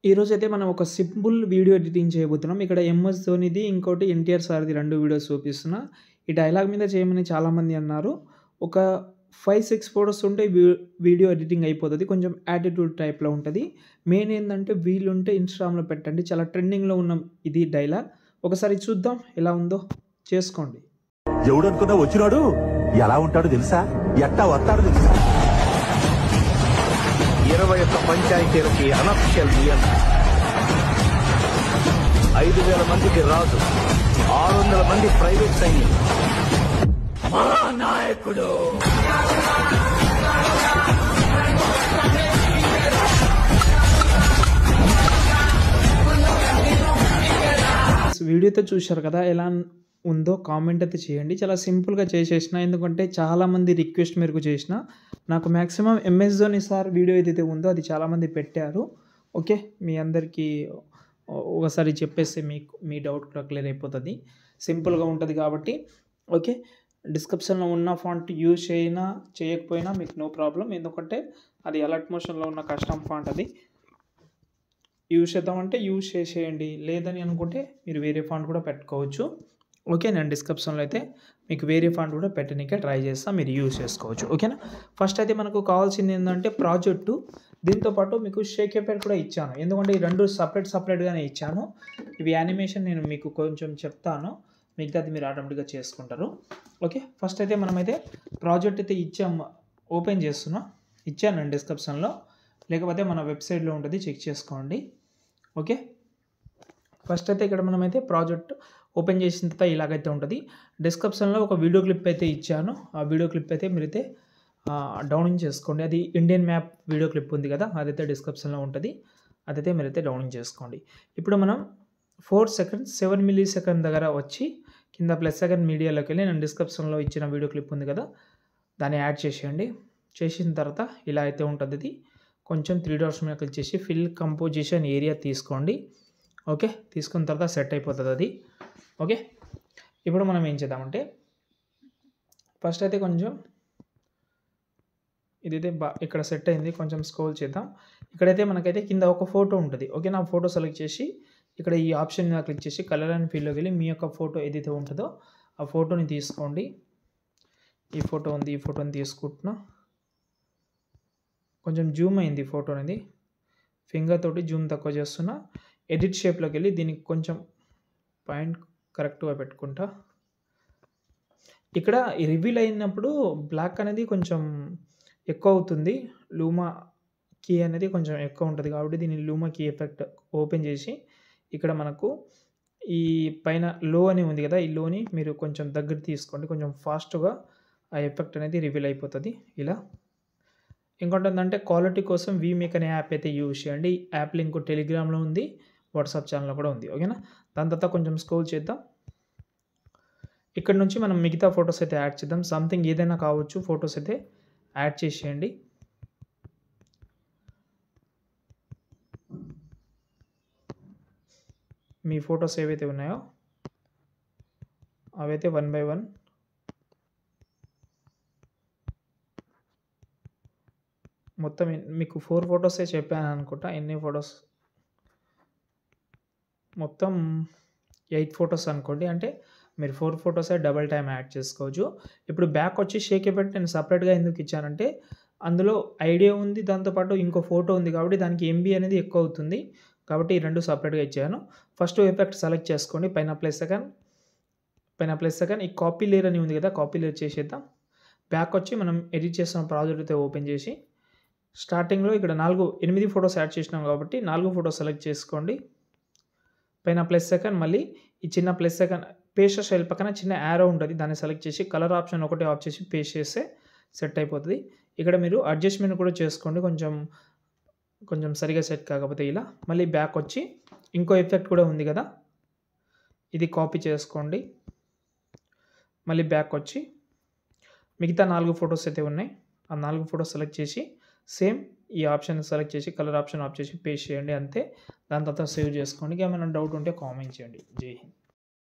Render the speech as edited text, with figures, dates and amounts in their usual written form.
ఈరోజైతే మనం ఒక సింపుల్ వీడియో ఎడిటింగ్ చేయబోతున్నాం. ఇక్కడ ఎంఎస్ ధోనిది, ఇంకోటి ఎన్టీఆర్ సార్‌ది 2 వీడియోస్ చూపిస్తున్నా. ఈ డైలాగ్ మీద చేయమని చాలామంది అన్నారు. ఒక 5, 6 ఫోటోస్ ఉంటే వీడియో ఎడిటింగ్ అయిపోతది. కొంచెం యాటిట్యూడ్ టైప్‌లో ఉంటది. మెయిన్ ఏందంటే వీలుంటే ఇన్‌స్టాగ్రామ్‌లో పెట్టండి. చాలా ట్రెండింగ్‌లో ఉన్న ఇది డైలాగ్. ఒకసారి చూద్దాం ఎలా ఉందో. చేసుకోండి. ఎవడనుకున్నా వచ్చినాడు ఎలా ఉంటాడో తెలుసా? ఎట్టా వస్తాడో తెలుసా? 21 పంచాయతీలకి అనఫిషియల్ నియంత్రణ, 5,000 మందికి రాజు, 600 మంది ప్రైవేట్ సైన్యం, మా నాయకుడు. వీడియోతో చూశారు కదా, ఎలా ఉందో కామెంట్ అయితే చేయండి. చాలా సింపుల్‌గా చేసేసిన, ఎందుకంటే చాలామంది రిక్వెస్ట్ మేరకు చేసిన. నాకు maximum MS Dhoni sir video ఏదైతే ఉందో అది చాలామంది పెట్టారు. ఓకే, మీ అందరికీ ఒకసారి చెప్పేస్తే మీ డౌట్ కూడా క్లియర్ అయిపోతుంది. సింపుల్గా ఉంటుంది కాబట్టి. ఓకే, డిస్క్రిప్షన్లో ఉన్న ఫాంట్ యూజ్ చేయకపోయినా మీకు నో ప్రాబ్లం, ఎందుకంటే అది అలర్ట్ మోషన్లో ఉన్న కస్టమ్ ఫాంట్. అది యూజ్ చేద్దామంటే యూజ్ చేసేయండి, లేదని అనుకుంటే మీరు వేరే ఫాంట్ కూడా పెట్టుకోవచ్చు. ఓకే, నేను డిస్క్రిప్షన్లో అయితే మీకు వేరే ఫాంట్ కూడా పెట్టడానికే ట్రై చేస్తాను, మీరు యూజ్ చేసుకోవచ్చు. ఓకేనా. ఫస్ట్ అయితే మనకు కావాల్సింది ఏంటంటే ప్రాజెక్టు. దీంతోపాటు మీకు షేక్ ఎఫెక్ట్ కూడా ఇచ్చాను, ఎందుకంటే ఈ రెండు సపరేట్గానే ఇచ్చాను. ఇవి యానిమేషన్ నేను మీకు కొంచెం చెప్తాను, మిగతాది మీరు ఆటోమేటిక్గా చేసుకుంటారు. ఓకే, ఫస్ట్ అయితే మనమైతే ప్రాజెక్ట్ అయితే ఓపెన్ చేస్తున్నా. ఇచ్చాను నేను డిస్క్రిప్షన్లో, లేకపోతే మన వెబ్సైట్లో ఉంటుంది, చెక్ చేసుకోండి. ఓకే, ఫస్ట్ అయితే ఇక్కడ మనమైతే ప్రాజెక్ట్ ఓపెన్ చేసిన తర్వాత ఇలాగైతే ఉంటుంది. డిస్క్రిప్షన్లో ఒక వీడియో క్లిప్ అయితే ఇచ్చాను. ఆ వీడియో క్లిప్ అయితే మీరైతే డౌన్లోడ్ చేసుకోండి. అది ఇండియన్ మ్యాప్ వీడియో క్లిప్ ఉంది కదా, అదైతే డిస్క్రిప్షన్లో ఉంటుంది. అదైతే మీరైతే డౌన్లోడ్ చేసుకోండి. ఇప్పుడు మనం 4 సెకండ్స్ 7 మిల్లీ సెకండ్ దగ్గర వచ్చి కింద ప్లస్ సెకండ్ మీడియాలోకి వెళ్ళి నేను డిస్క్రిప్షన్లో ఇచ్చిన వీడియో క్లిప్ ఉంది కదా, దాన్ని యాడ్ చేసేయండి. చేసిన తర్వాత ఇలా అయితే ఉంటుంది. ఇది కొంచెం 3 డాట్స్ మీద క్లిక్ చేసి ఫిల్ కంపోజిషన్ ఏరియా తీసుకోండి. ఓకే, తీసుకున్న తర్వాత సెట్ అయిపోతుంది అది. ఓకే, ఇప్పుడు మనం ఏం చేద్దామంటే ఫస్ట్ అయితే కొంచెం ఇదైతే ఇక్కడ సెట్ అయింది, కొంచెం స్క్రోల్ చేద్దాం. ఇక్కడైతే మనకైతే కింద ఒక ఫోటో ఉంటుంది. ఓకే, నా ఫోటో సెలెక్ట్ చేసి ఇక్కడ ఈ ఆప్షన్ మీద క్లిక్ చేసి కలర్ అండ్ ఫీల్డ్లోకి వెళ్ళి మీ యొక్క ఫోటో ఏదైతే ఉంటుందో ఆ ఫోటోని తీసుకోండి. ఈ ఫోటో ఉంది, ఈ ఫోటోని తీసుకుంటున్నా. కొంచెం జూమ్ అయింది ఫోటో అనేది, ఫింగర్ తోటి జూమ్ తక్కువ చేస్తున్నా. ఎడిట్ షేప్లోకి వెళ్ళి దీనికి కొంచెం పాయింట్ కరెక్ట్గా పెట్టుకుంటా. ఇక్కడ రివీల్ అయినప్పుడు బ్లాక్ అనేది కొంచెం ఎక్కువ అవుతుంది, లూమా కీ అనేది కొంచెం ఎక్కువ ఉంటుంది, కాబట్టి దీన్ని లూమా కీ ఎఫెక్ట్ ఓపెన్ చేసి ఇక్కడ మనకు ఈ పైన లో అని ఉంది కదా, ఈ లోని మీరు కొంచెం దగ్గర తీసుకోండి. కొంచెం ఫాస్ట్గా ఆ ఎఫెక్ట్ అనేది రివీల్ అయిపోతుంది ఇలా. ఇంకోటి ఏంటంటే క్వాలిటీ కోసం వీమేక్ అనే యాప్ అయితే యూజ్ చేయండి. యాప్ లింక్ టెలిగ్రామ్లో ఉంది, వాట్సాప్ ఛానల్లో కూడా ఉంది. ఓకేనా. దాని తర్వాత కొంచెం స్క్రోల్ చేద్దాం. ఇక్కడ నుంచి మనం మిగతా ఫొటోస్ అయితే యాడ్ చేద్దాం. సంథింగ్ ఏదైనా కావచ్చు, ఫొటోస్ అయితే యాడ్ చేసేయండి. మీ ఫొటోస్ ఏవైతే ఉన్నాయో అవైతే 1 by 1 మొత్తం మీకు 4 ఫొటోసే చెప్పాను అనుకుంటా. ఎన్ని ఫొటోస్ మొత్తం 8 ఫొటోస్ అనుకోండి. అంటే మీరు 4 ఫొటోసే డబల్ టైం యాడ్ చేసుకోవచ్చు. ఇప్పుడు బ్యాక్ వచ్చి షేక్ ఎఫెక్ట్ నేను సపరేట్గా ఎందుకు ఇచ్చానంటే అందులో ఐడియా ఉంది, దాంతోపాటు ఇంకో ఫోటో ఉంది, కాబట్టి దానికి ఎంబీ అనేది ఎక్కువ అవుతుంది, కాబట్టి ఈ రెండు సపరేట్గా ఇచ్చాను. ఫస్ట్ ఎఫెక్ట్ సెలెక్ట్ చేసుకోండి, పైన ప్లస్ సెకండ్ ఈ కాపీ లేయర్ అని ఉంది కదా, కాపీ లేయర్ చేసేద్దాం. బ్యాక్ వచ్చి మనం ఎడిట్ చేస్తున్న ప్రాజెక్ట్ అయితే ఓపెన్ చేసి స్టార్టింగ్లో ఇక్కడ 8 ఫొటోస్ యాడ్ చేసినాం కాబట్టి 4 ఫొటోస్ సెలెక్ట్ చేసుకోండి. పైన ప్లస్ సెకండ్, మళ్ళీ ఈ చిన్న ప్లస్ సెకండ్ పేస్ట్ స్టైల్ పక్కన చిన్న యారో ఉంటుంది, దాన్ని సెలెక్ట్ చేసి కలర్ ఆప్షన్ ఒకటే ఆఫ్ చేసి పేస్ట్ చేస్తే సెట్ అయిపోతుంది. ఇక్కడ మీరు అడ్జస్ట్మెంట్ కూడా చేసుకోండి, కొంచెం సరిగా సెట్ కాకపోతే ఇలా. మళ్ళీ బ్యాక్ వచ్చి ఇంకో ఎఫెక్ట్ కూడా ఉంది కదా, ఇది కాపీ చేసుకోండి. మళ్ళీ బ్యాక్ వచ్చి మిగతా 4 ఫొటోస్ అయితే ఉన్నాయి, ఆ 4 ఫొటోస్ సెలెక్ట్ చేసి సేమ్ ఈ ఆప్షన్ సెలెక్ట్ చేసి కలర్ ఆప్షన్ ఆఫ్ చేసి పేస్ట్ చేయండి, అంతే. దాని తర్వాత సేవ్ చేసుకోండి. ఏమైనా డౌట్ ఉంటే కామెంట్ చేయండి. జై హింద్.